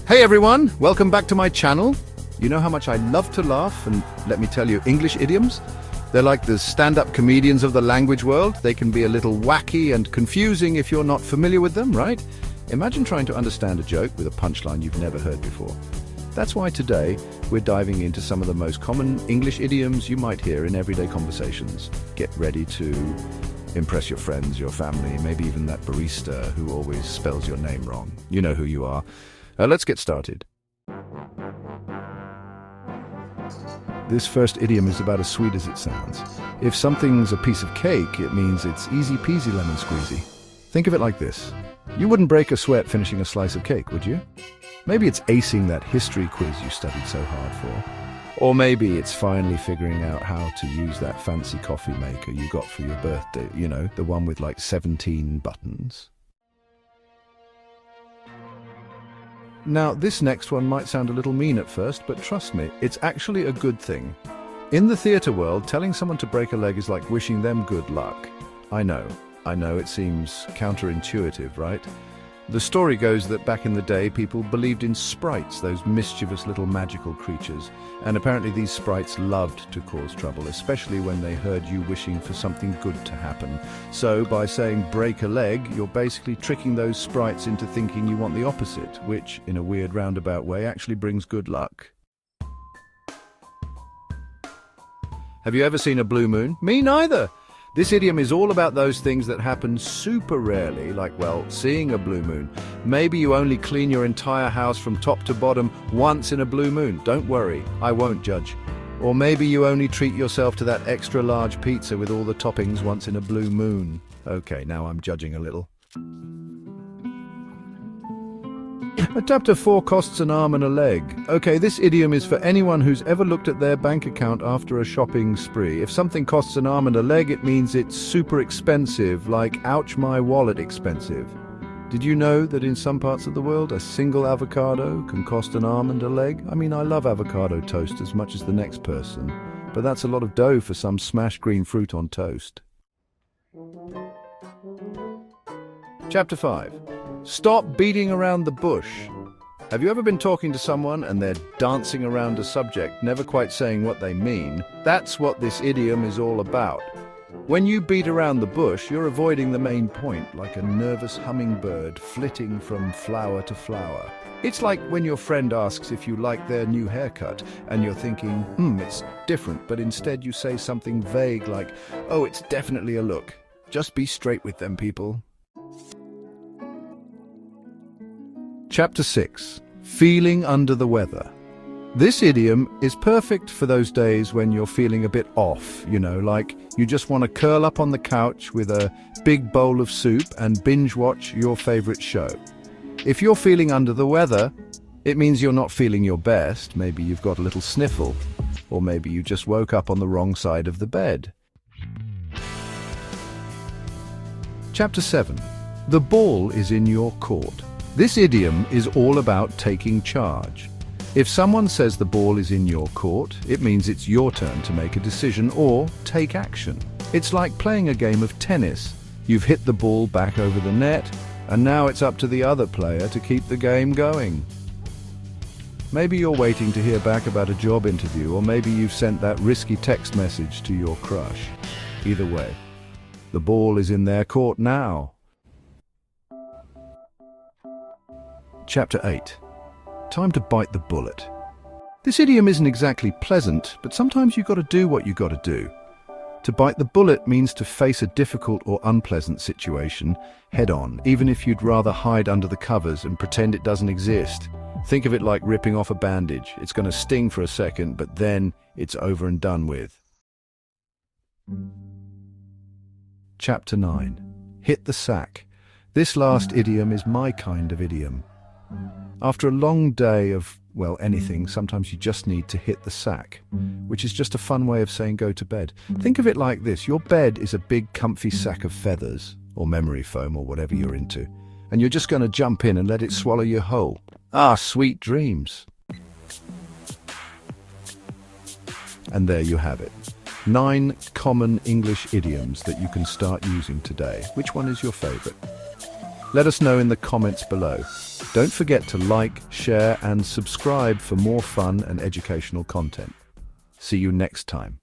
Hey everyone, welcome back to my channel. You know how much I love to laugh, and let me tell you, English idioms, they're like the stand-up comedians of the language world. They can be a little wacky and confusing if you're not familiar with them, right? Imagine trying to understand a joke with a punchline you've never heard before. That's why today we're diving into some of the most common English idioms you might hear in everyday conversations. Get ready to impress your friends, your family, maybe even that barista who always spells your name wrong. You know who you are. Let's get started. This first idiom is about as sweet as it sounds. If something's a piece of cake, it means it's easy peasy lemon squeezy. Think of it like this. You wouldn't break a sweat finishing a slice of cake, would you? Maybe it's acing that history quiz you studied so hard for. Or maybe it's finally figuring out how to use that fancy coffee maker you got for your birthday, you know, the one with like 17 buttons. Now, this next one might sound a little mean at first, but trust me, it's actually a good thing. In the theatre world, telling someone to break a leg is like wishing them good luck. I know it seems counterintuitive, right? The story goes that back in the day, people believed in sprites, those mischievous little magical creatures. And apparently these sprites loved to cause trouble, especially when they heard you wishing for something good to happen. So by saying break a leg, you're basically tricking those sprites into thinking you want the opposite, which, in a weird roundabout way, actually brings good luck. Have you ever seen a blue moon? Me neither! This idiom is all about those things that happen super rarely, like, well, seeing a blue moon. Maybe you only clean your entire house from top to bottom once in a blue moon. Don't worry, I won't judge. Or maybe you only treat yourself to that extra large pizza with all the toppings once in a blue moon. Okay, now I'm judging a little. A chapter 4 costs an arm and a leg. Okay, this idiom is for anyone who's ever looked at their bank account after a shopping spree. If something costs an arm and a leg, it means it's super expensive, like ouch my wallet expensive. Did you know that in some parts of the world, a single avocado can cost an arm and a leg? I mean, I love avocado toast as much as the next person, but that's a lot of dough for some smashed green fruit on toast. Chapter 5. Stop beating around the bush. Have you ever been talking to someone and they're dancing around a subject, never quite saying what they mean? That's what this idiom is all about. When you beat around the bush, you're avoiding the main point, like a nervous hummingbird flitting from flower to flower. It's like when your friend asks if you like their new haircut, and you're thinking, it's different, but instead you say something vague like, oh, it's definitely a look. Just be straight with them, people. Chapter 6. Feeling under the weather. This idiom is perfect for those days when you're feeling a bit off, you know, like you just want to curl up on the couch with a big bowl of soup and binge watch your favorite show. If you're feeling under the weather, it means you're not feeling your best. Maybe you've got a little sniffle, or maybe you just woke up on the wrong side of the bed. Chapter 7. The ball is in your court. This idiom is all about taking charge. If someone says the ball is in your court, it means it's your turn to make a decision or take action. It's like playing a game of tennis. You've hit the ball back over the net, and now it's up to the other player to keep the game going. Maybe you're waiting to hear back about a job interview, or maybe you've sent that risky text message to your crush. Either way, the ball is in their court now. Chapter 8. Time to bite the bullet. This idiom isn't exactly pleasant, but sometimes you've got to do what you've got to do. To bite the bullet means to face a difficult or unpleasant situation head on, even if you'd rather hide under the covers and pretend it doesn't exist. Think of it like ripping off a bandage. It's going to sting for a second, but then it's over and done with. Chapter 9. Hit the sack. This last idiom is my kind of idiom. After a long day of, well, anything, sometimes you just need to hit the sack, which is just a fun way of saying go to bed. Think of it like this. Your bed is a big comfy sack of feathers, or memory foam, or whatever you're into, and you're just going to jump in and let it swallow you whole. Ah, sweet dreams. And there you have it. 9 common English idioms that you can start using today. Which one is your favorite? Let us know in the comments below. Don't forget to like, share, and subscribe for more fun and educational content. See you next time.